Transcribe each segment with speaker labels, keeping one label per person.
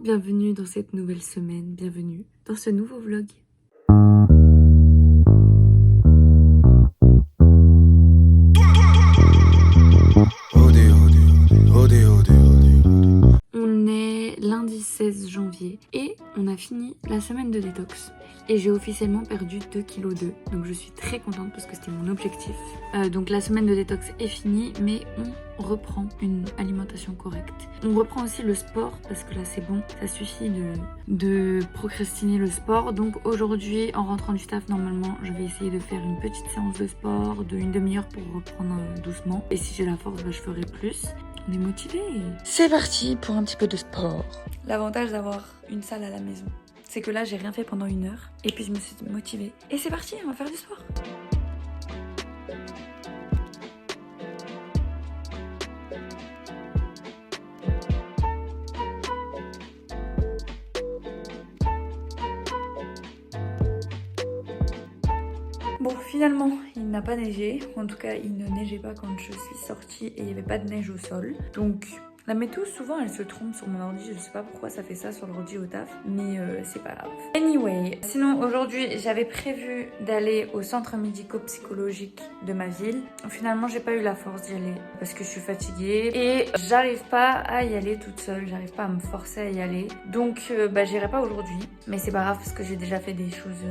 Speaker 1: bienvenue dans cette nouvelle semaine, bienvenue dans ce nouveau vlog. On est lundi 16 janvier et on a fini la semaine de détox. Et j'ai officiellement perdu 2,2 kg. Donc je suis très contente parce que c'était mon objectif. Donc la semaine de détox est finie, mais on reprend une alimentation correcte. On reprend aussi le sport parce que là c'est bon, ça suffit de procrastiner le sport. Donc aujourd'hui, en rentrant du taf, normalement, je vais essayer de faire une petite séance de sport de une demi-heure pour reprendre doucement. Et si j'ai la force, je ferai plus. On est motivés. C'est parti pour un petit peu de sport. L'avantage d'avoir une salle à la maison, c'est que là j'ai rien fait pendant 1 heure et puis je me suis motivée. Et c'est parti, on va faire du sport. Bon, finalement, il n'a pas neigé. En tout cas, il ne neigeait pas quand je suis sortie et il n'y avait pas de neige au sol. Donc, la météo, souvent, elle se trompe sur mon ordi. Je ne sais pas pourquoi ça fait ça sur l'ordi au taf, mais c'est pas grave. Anyway, sinon, aujourd'hui, j'avais prévu d'aller au centre médico-psychologique de ma ville. Finalement, j'ai pas eu la force d'y aller parce que je suis fatiguée et j'arrive pas à y aller toute seule. J'arrive pas à me forcer à y aller. Donc, j'irai pas aujourd'hui. Mais c'est pas grave parce que j'ai déjà fait des choses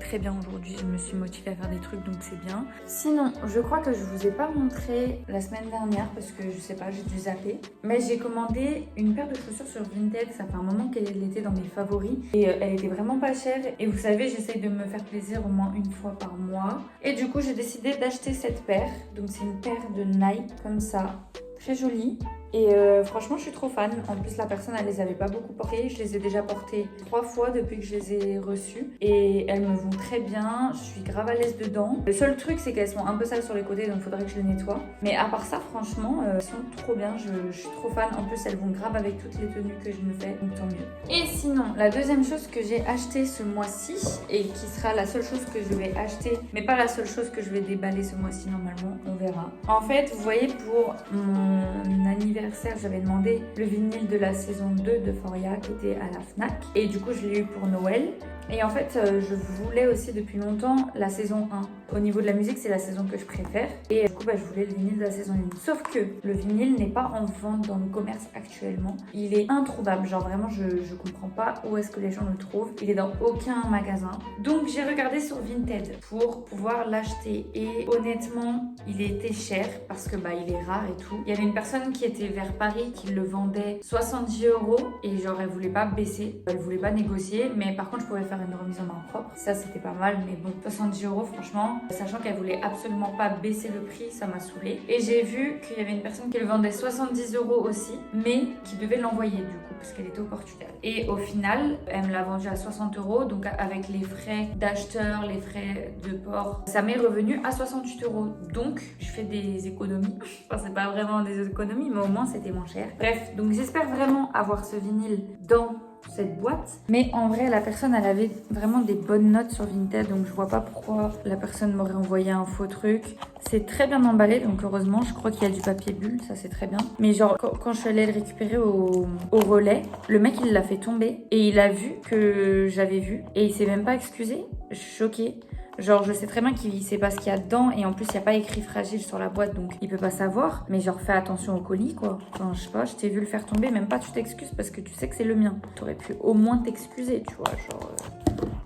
Speaker 1: très bien aujourd'hui. Je me suis motivée à faire des trucs, donc c'est bien. Sinon, je crois que je vous ai pas montré la semaine dernière parce que je sais pas, j'ai dû zapper. Mais j'ai commandé une paire de chaussures sur Vinted. Ça fait un moment qu'elle était dans mes favoris. Et elle était vraiment pas chère. Et vous savez, j'essaye de me faire plaisir au moins une fois par mois. Et du coup, j'ai décidé d'acheter cette paire. Donc c'est une paire de Nike comme ça. Très jolie. Et franchement, je suis trop fan. En plus, la personne, elle les avait pas beaucoup portées. Je les ai déjà portées 3 fois depuis que je les ai reçues. Et elles me vont très bien. Je suis grave à l'aise dedans. Le seul truc, c'est qu'elles sont un peu sales sur les côtés, donc il faudrait que je les nettoie. Mais à part ça, franchement, elles sont trop bien. Je suis trop fan. En plus, elles vont grave avec toutes les tenues que je me fais, donc tant mieux. Et sinon, la deuxième chose que j'ai acheté ce mois-ci, et qui sera la seule chose que je vais acheter, mais pas la seule chose que je vais déballer ce mois-ci normalement, on verra. En fait, vous voyez, pour mon anniversaire, j'avais demandé le vinyle de la saison 2 de Euphoria qui était à la Fnac. Et du coup, je l'ai eu pour Noël. Et en fait, je voulais aussi depuis longtemps la saison 1. Au niveau de la musique, c'est la saison que je préfère. Et du coup, je voulais le vinyle de la saison 1. Sauf que le vinyle n'est pas en vente dans le commerce actuellement. Il est introuvable. Genre vraiment, je comprends pas où est-ce que les gens le trouvent. Il est dans aucun magasin. Donc, j'ai regardé sur Vinted pour pouvoir l'acheter. Et honnêtement, il était cher parce que il est rare et tout. Il y avait une personne qui était vers Paris qui le vendait 70 € et genre elle voulait pas baisser. Elle voulait pas négocier. Mais par contre, je pouvais faire une remise en main propre. Ça, c'était pas mal. Mais bon, 70 € franchement, sachant qu'elle voulait absolument pas baisser le prix, ça m'a saoulée. Et j'ai vu qu'il y avait une personne qui le vendait 70 € aussi, mais qui devait l'envoyer du coup, parce qu'elle était au Portugal. Et au final, elle me l'a vendu à 60 €, donc avec les frais d'acheteur, les frais de port, ça m'est revenu à 68 €. Donc, je fais des économies. Enfin, c'est pas vraiment des économies, mais au moins c'était moins cher. Bref, donc j'espère vraiment avoir ce vinyle dans cette boîte. Mais en vrai, la personne, elle avait vraiment des bonnes notes sur Vinted, donc je vois pas pourquoi la personne m'aurait envoyé un faux truc. C'est très bien emballé, donc heureusement, je crois qu'il y a du papier bulle, ça c'est très bien. Mais genre, quand je suis allée le récupérer au relais, le mec, il l'a fait tomber et il a vu que j'avais vu et il s'est même pas excusé. Je suis choquée. Genre, je sais très bien qu'il sait pas ce qu'il y a dedans et en plus, il n'y a pas écrit fragile sur la boîte, donc il peut pas savoir. Mais genre, fais attention au colis, quoi. Enfin, je sais pas, je t'ai vu le faire tomber, même pas tu t'excuses parce que tu sais que c'est le mien. T'aurais pu au moins t'excuser, tu vois, genre,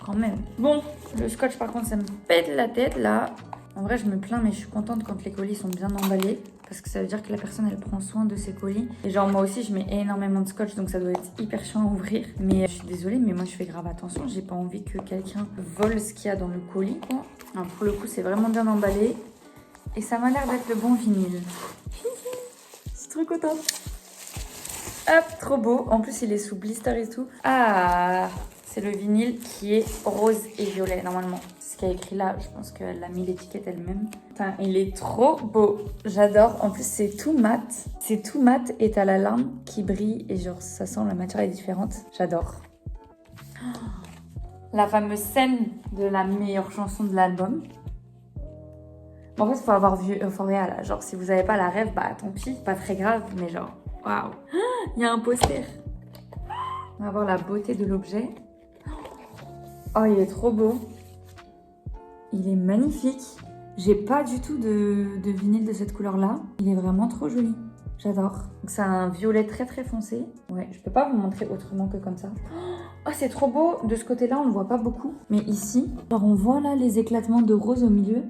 Speaker 1: quand même. Bon, le scotch, par contre, ça me pète la tête, là. En vrai, je me plains, mais je suis contente quand les colis sont bien emballés. Parce que ça veut dire que la personne, elle prend soin de ses colis. Et genre, moi aussi, je mets énormément de scotch, donc ça doit être hyper chiant à ouvrir. Mais je suis désolée, mais moi, je fais grave attention. J'ai pas envie que quelqu'un vole ce qu'il y a dans le colis, quoi. Alors, pour le coup, c'est vraiment bien emballé. Et ça m'a l'air d'être le bon vinyle. Je suis trop contente. Hop, trop beau. En plus, il est sous blister et tout. Ah, c'est le vinyle qui est rose et violet, normalement. Ce qu'il y a écrit là, je pense qu'elle a mis l'étiquette elle-même. Putain, il est trop beau. J'adore. En plus, c'est tout mat. C'est tout mat et t'as la lame qui brille. Et genre, ça sent, la matière est différente. J'adore. La fameuse scène de la meilleure chanson de l'album. En fait, il faut avoir vu Euphoria là. Genre, si vous n'avez pas la rêve, tant pis, pas très grave. Mais genre, waouh. Il y a un poster. On va voir la beauté de l'objet. Oh, il est trop beau. Il est magnifique. J'ai pas du tout de vinyle de cette couleur-là. Il est vraiment trop joli. J'adore. Donc c'est un violet très très foncé. Ouais, je peux pas vous montrer autrement que comme ça. Oh, c'est trop beau. De ce côté-là, on le voit pas beaucoup. Mais ici, genre on voit là les éclatements de rose au milieu.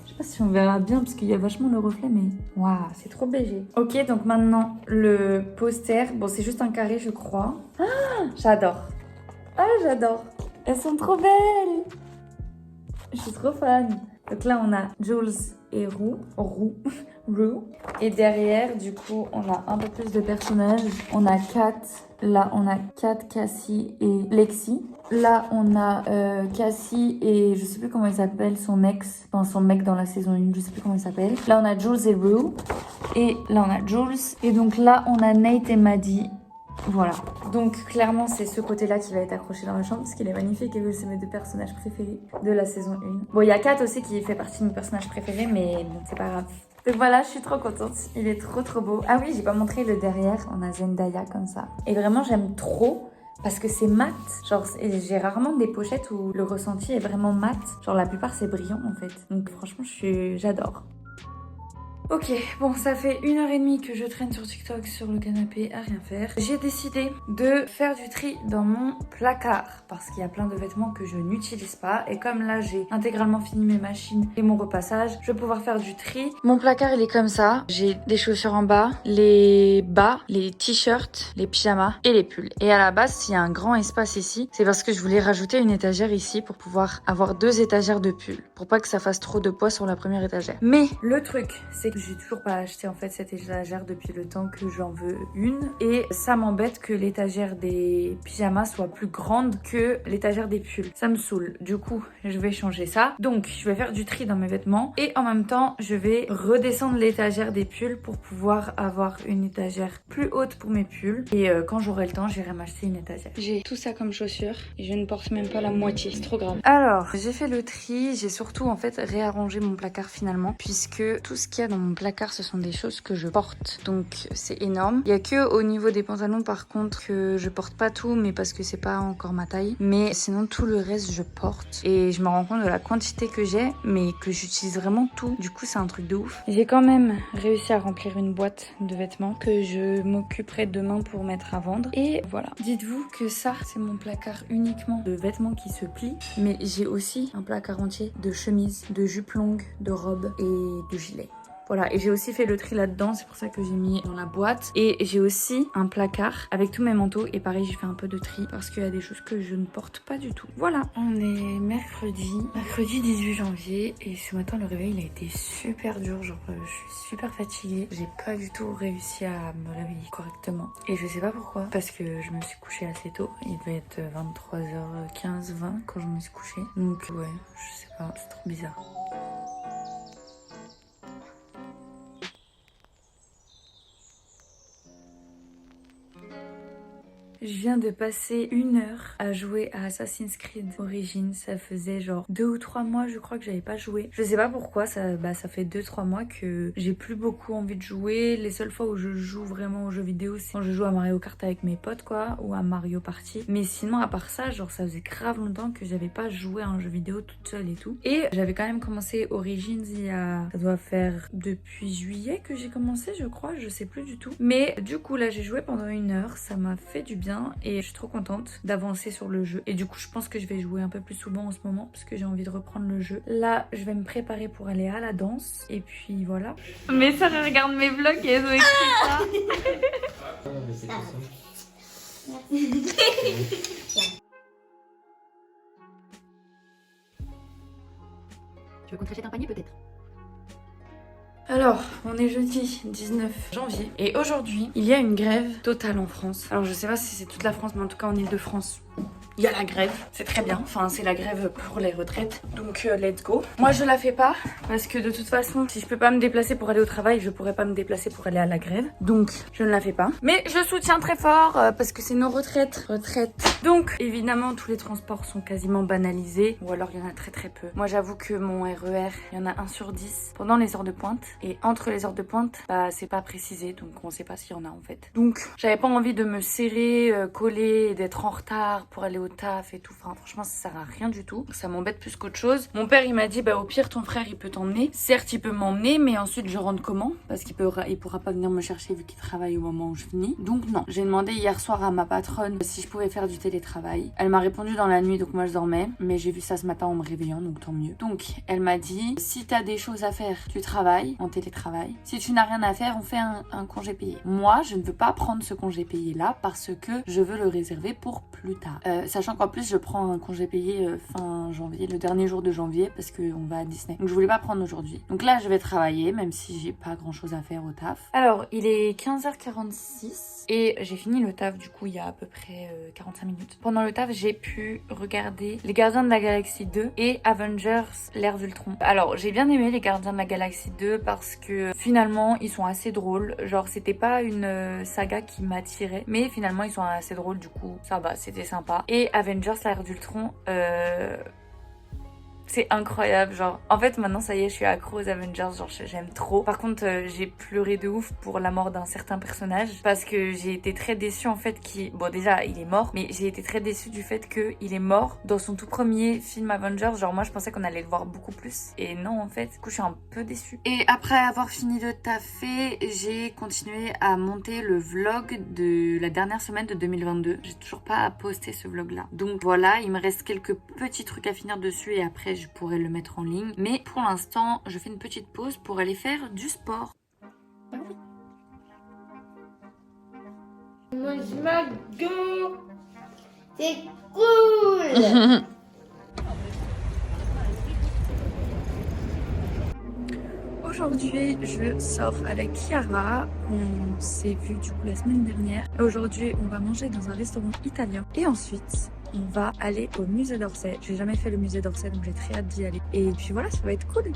Speaker 1: Je sais pas si on verra bien parce qu'il y a vachement le reflet, mais waouh, c'est trop léger. Ok, donc maintenant le poster. Bon, c'est juste un carré, je crois. Ah, j'adore. Ah, j'adore. Elles sont trop belles. Je suis trop fan. Donc là, on a Jules et Rue. Et derrière, du coup, on a un peu plus de personnages. On a Kat. Là, on a Kat, Cassie et Lexi. Là, on a Cassie et je sais plus comment il s'appelle, son ex. Enfin, son mec dans la saison 1, je sais plus comment il s'appelle. Là, on a Jules et Rue. Et là, on a Jules. Et donc là, on a Nate et Maddie. Voilà, donc clairement c'est ce côté-là qui va être accroché dans la chambre parce qu'il est magnifique et c'est mes 2 personnages préférés de la saison 1. Bon, il y a Kat aussi qui fait partie de mes personnages préférés, mais bon, c'est pas grave. Donc voilà, je suis trop contente, il est trop beau. Ah oui, j'ai pas montré le derrière, on a Zendaya comme ça. Et vraiment j'aime trop parce que c'est mat, genre j'ai rarement des pochettes où le ressenti est vraiment mat. Genre la plupart c'est brillant en fait, donc franchement j'adore. Ok, bon, ça fait 1h30 que je traîne sur TikTok sur le canapé à rien faire. J'ai décidé de faire du tri dans mon placard parce qu'il y a plein de vêtements que je n'utilise pas. Et comme là, j'ai intégralement fini mes machines et mon repassage, je vais pouvoir faire du tri. Mon placard, il est comme ça. J'ai des chaussures en bas, les bas, les t-shirts, les pyjamas et les pulls. Et à la base, s'il y a un grand espace ici, c'est parce que je voulais rajouter une étagère ici pour pouvoir avoir 2 étagères de pulls. Pour pas que ça fasse trop de poids sur la première étagère. Mais le truc, c'est que j'ai toujours pas acheté en fait cette étagère depuis le temps que j'en veux une et ça m'embête que l'étagère des pyjamas soit plus grande que l'étagère des pulls. Ça me saoule. Du coup, je vais changer ça. Donc, je vais faire du tri dans mes vêtements et en même temps, je vais redescendre l'étagère des pulls pour pouvoir avoir une étagère plus haute pour mes pulls et quand j'aurai le temps, j'irai m'acheter une étagère. J'ai tout ça comme chaussures et je ne porte même pas la moitié. C'est trop grave. Alors, j'ai fait le tri. J'ai surtout en fait réarrangé mon placard finalement puisque tout ce qu'il y a dans mon placard, ce sont des choses que je porte, donc c'est énorme. Il y a que au niveau des pantalons par contre que je porte pas tout, mais parce que c'est pas encore ma taille. Mais sinon tout le reste je porte et je me rends compte de la quantité que j'ai, mais que j'utilise vraiment tout. Du coup c'est un truc de ouf. J'ai quand même réussi à remplir une boîte de vêtements que je m'occuperai demain pour mettre à vendre. Et voilà. Dites-vous que ça c'est mon placard uniquement de vêtements qui se plient, mais j'ai aussi un placard entier de chemises, de jupes longues, de robes et de gilets. Voilà, et j'ai aussi fait le tri là-dedans, c'est pour ça que j'ai mis dans la boîte. Et j'ai aussi un placard avec tous mes manteaux. Et pareil, j'ai fait un peu de tri parce qu'il y a des choses que je ne porte pas du tout. Voilà, on est mercredi 18 janvier. Et ce matin, le réveil, il a été super dur. Genre, je suis super fatiguée. J'ai pas du tout réussi à me réveiller correctement. Et je sais pas pourquoi, parce que je me suis couchée assez tôt. Il devait être 23h15, 20 quand je me suis couchée. Donc ouais, je sais pas, c'est trop bizarre. Je viens de passer 1 heure à jouer à Assassin's Creed Origins. Ça faisait genre 2 ou 3 mois je crois que j'avais pas joué. Je sais pas pourquoi, ça fait 2-3 mois que j'ai plus beaucoup envie de jouer. Les seules fois où je joue vraiment aux jeux vidéo, c'est quand je joue à Mario Kart avec mes potes quoi, ou à Mario Party. Mais sinon à part ça, genre ça faisait grave longtemps que j'avais pas joué à un jeu vidéo toute seule et tout. Et j'avais quand même commencé Origins ça doit faire depuis juillet que j'ai commencé je crois, je sais plus du tout. Mais du coup là j'ai joué pendant 1 heure, ça m'a fait du bien. Et je suis trop contente d'avancer sur le jeu. Et du coup je pense que je vais jouer un peu plus souvent en ce moment parce que j'ai envie de reprendre le jeu. Là je vais me préparer pour aller à la danse. Et puis voilà. Mes soeurs regardent mes vlogs et elles ont écrit ça. Tu veux qu'on te rachète un panier peut-être? Alors, on est jeudi 19 janvier et aujourd'hui, il y a une grève totale en France. Alors je sais pas si c'est toute la France, mais en tout cas en Ile-de-France, il y a la grève. C'est très bien, enfin c'est la grève pour les retraites, donc let's go. Moi je la fais pas, parce que de toute façon, si je peux pas me déplacer pour aller au travail, je pourrais pas me déplacer pour aller à la grève. Donc je ne la fais pas. Mais je soutiens très fort, parce que c'est nos retraites. Donc évidemment, tous les transports sont quasiment banalisés, ou alors il y en a très peu. Moi j'avoue que mon RER, il y en a 1 sur 10 pendant les heures de pointe. Et entre les heures de pointe, bah c'est pas précisé, donc on sait pas s'il y en a en fait. Donc j'avais pas envie de me serrer, coller et d'être en retard pour aller au taf et tout. Enfin franchement ça sert à rien du tout. Ça m'embête plus qu'autre chose. Mon père il m'a dit bah au pire ton frère il peut t'emmener. Certes il peut m'emmener mais ensuite je rentre comment? Parce qu'il pourra pas venir me chercher vu qu'il travaille au moment où je finis. Donc non. J'ai demandé hier soir à ma patronne si je pouvais faire du télétravail. Elle m'a répondu dans la nuit donc moi je dormais. Mais j'ai vu ça ce matin en me réveillant donc tant mieux. Donc elle m'a dit si t'as des choses à faire tu travailles en télétravail. Si tu n'as rien à faire on fait un congé payé. Moi je ne veux pas prendre ce congé payé là parce que je veux le réserver pour plus tard. Sachant qu'en plus je prends un congé payé fin janvier, le dernier jour de janvier parce qu'on va à Disney. Donc je voulais pas prendre aujourd'hui. Donc là je vais travailler même si j'ai pas grand chose à faire au taf. Alors il est 15h46 et j'ai fini le taf du coup il y a à peu près 45 minutes. Pendant le taf j'ai pu regarder Les Gardiens de la Galaxie 2 et Avengers l'ère d'Ultron. Alors j'ai bien aimé Les Gardiens de la Galaxie 2 parce que finalement ils sont assez drôles. Genre c'était pas une saga qui m'attirait mais finalement ils sont assez drôles du coup ça va, c'était sympa. Et Avengers l'ère d'Ultron c'est incroyable, genre en fait maintenant ça y est je suis accro aux Avengers, genre j'aime trop. Par contre j'ai pleuré de ouf pour la mort d'un certain personnage parce que j'ai été très déçue en fait bon déjà il est mort mais j'ai été très déçue du fait qu'il est mort dans son tout premier film Avengers. Genre moi je pensais qu'on allait le voir beaucoup plus et non en fait, du coup je suis un peu déçue. Et après avoir fini de taffer j'ai continué à monter le vlog de la dernière semaine de 2022. J'ai toujours pas posté ce vlog là donc voilà, il me reste quelques petits trucs à finir dessus et après je pourrais le mettre en ligne. Mais pour l'instant, je fais une petite pause pour aller faire du sport. Bah oui.
Speaker 2: Mange McDo. C'est cool.
Speaker 1: Aujourd'hui, je sors avec Chiara. On s'est vu du coup la semaine dernière. Aujourd'hui, on va manger dans un restaurant italien. Et ensuite, on va aller au musée d'Orsay. J'ai jamais fait le musée d'Orsay, donc j'ai très hâte d'y aller. Et puis voilà, ça va être cool.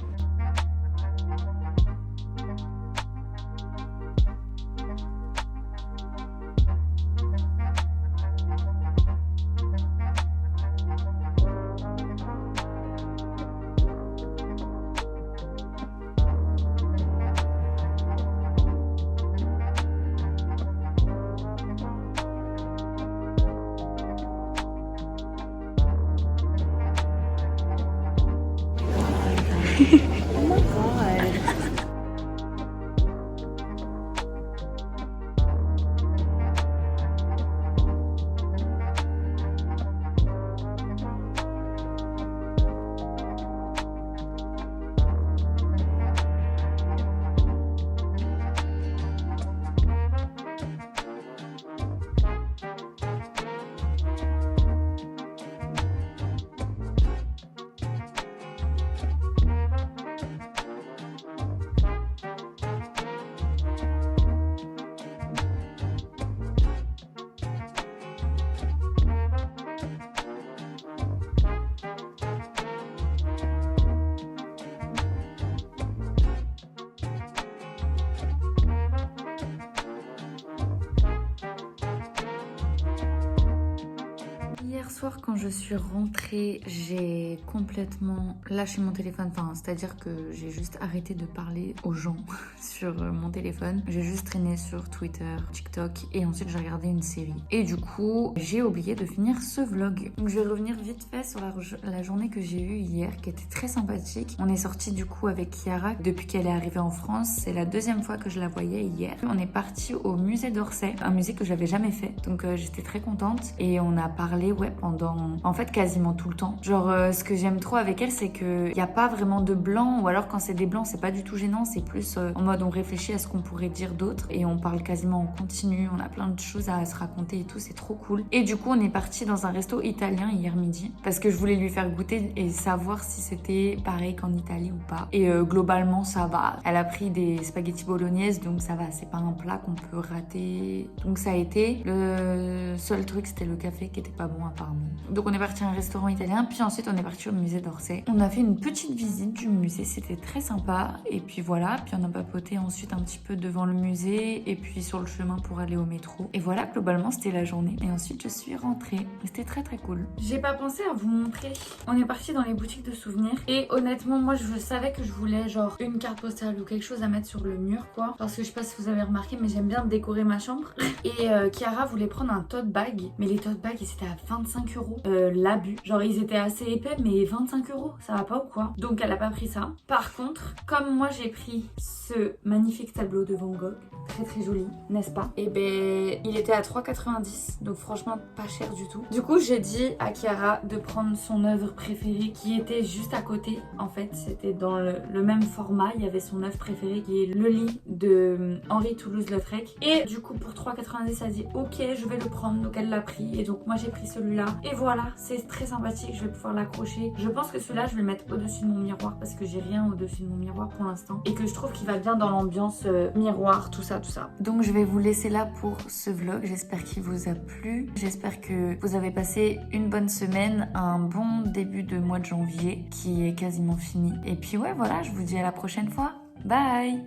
Speaker 1: Oh my god. Hier soir quand je suis rentrée, j'ai complètement lâché mon téléphone. Enfin, c'est-à-dire que j'ai juste arrêté de parler aux gens sur mon téléphone. J'ai juste traîné sur Twitter, TikTok et ensuite j'ai regardé une série. Et du coup, j'ai oublié de finir ce vlog. Donc je vais revenir vite fait sur la journée que j'ai eue hier qui était très sympathique. On est sorti du coup avec Chiara depuis qu'elle est arrivée en France. C'est la deuxième fois que je la voyais hier. On est parti au musée d'Orsay, un musée que j'avais jamais fait. Donc j'étais très contente et on a parlé pendant en fait quasiment tout le temps. Genre ce que j'aime trop avec elle c'est que y a pas vraiment de blanc ou alors quand c'est des blancs c'est pas du tout gênant, c'est plus en mode on réfléchit à ce qu'on pourrait dire d'autre et on parle quasiment en continu, on a plein de choses à se raconter et tout, c'est trop cool. Et du coup on est parti dans un resto italien hier midi parce que je voulais lui faire goûter et savoir si c'était pareil qu'en Italie ou pas. Et globalement ça va. Elle a pris des spaghettis bolognaise donc ça va, c'est pas un plat qu'on peut rater. Donc ça a été. Le seul truc c'était le café qui était pas bon apparemment. pardon. Donc on est parti à un restaurant italien, puis ensuite on est parti au musée d'Orsay. On a fait une petite visite du musée, c'était très sympa. Et puis voilà, puis on a papoté ensuite un petit peu devant le musée et puis sur le chemin pour aller au métro. Et voilà, globalement c'était la journée. Et ensuite je suis rentrée. C'était très très cool. J'ai pas pensé à vous montrer. On est parti dans les boutiques de souvenirs. Et honnêtement, moi je savais que je voulais genre une carte postale ou quelque chose à mettre sur le mur quoi. Parce que je sais pas si vous avez remarqué, mais j'aime bien décorer ma chambre. Et Chiara voulait prendre un tote bag. Mais les tote bags ils étaient à 25 €. L'abus. Genre ils étaient assez épais, mais 25 €, ça va pas ou quoi? Donc elle a pas pris ça. Par contre, comme moi j'ai pris ce magnifique tableau de Van Gogh, très très joli, n'est-ce pas? Et ben il était à 3,90 €, donc franchement pas cher du tout. Du coup j'ai dit à Chiara de prendre son œuvre préférée qui était juste à côté. En fait c'était dans le même format, il y avait son œuvre préférée qui est le lit de Henri Toulouse-Lautrec. Et du coup pour 3,90 € elle a dit ok je vais le prendre, donc elle l'a pris. Et donc moi j'ai pris celui-là. Et voilà, c'est très sympathique, je vais pouvoir l'accrocher. Je pense que celui-là je vais le mettre au-dessus de mon miroir parce que j'ai rien au-dessus de mon miroir pour l'instant. Et que je trouve qu'il va bien dans l'ambiance miroir, tout ça, tout ça. Donc je vais vous laisser là pour ce vlog. J'espère qu'il vous a plu. J'espère que vous avez passé une bonne semaine, un bon début de mois de janvier qui est quasiment fini. Et puis ouais, voilà, je vous dis à la prochaine fois. Bye!